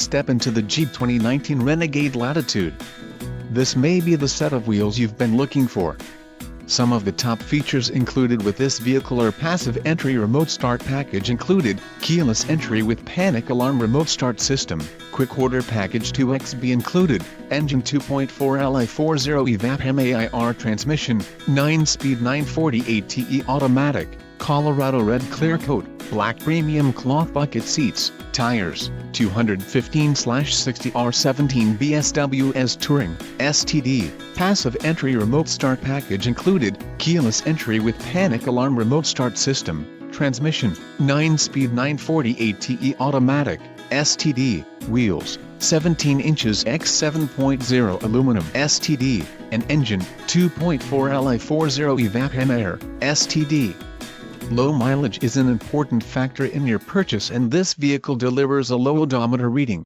step into the Jeep 2019 Renegade Latitude. This may be the set of wheels you've been looking for. Some of the top features included with this vehicle are passive entry remote start package included, keyless entry with panic alarm remote start system, quick order package 2XB included, engine 2.4 Li40 evap MAIR transmission, 9-speed 940 ATE automatic, Colorado red clear coat, black premium cloth bucket seats, tires, 215/60 R17 BSWS Touring, STD, passive entry remote start package included, keyless entry with panic alarm remote start system, transmission, 9-speed 940 ATE automatic, STD, wheels, 17 inches x 7.0 aluminum STD, and engine, 2.4 Li40 evap MAIR, STD. Low mileage is an important factor in your purchase, and this vehicle delivers a low odometer reading,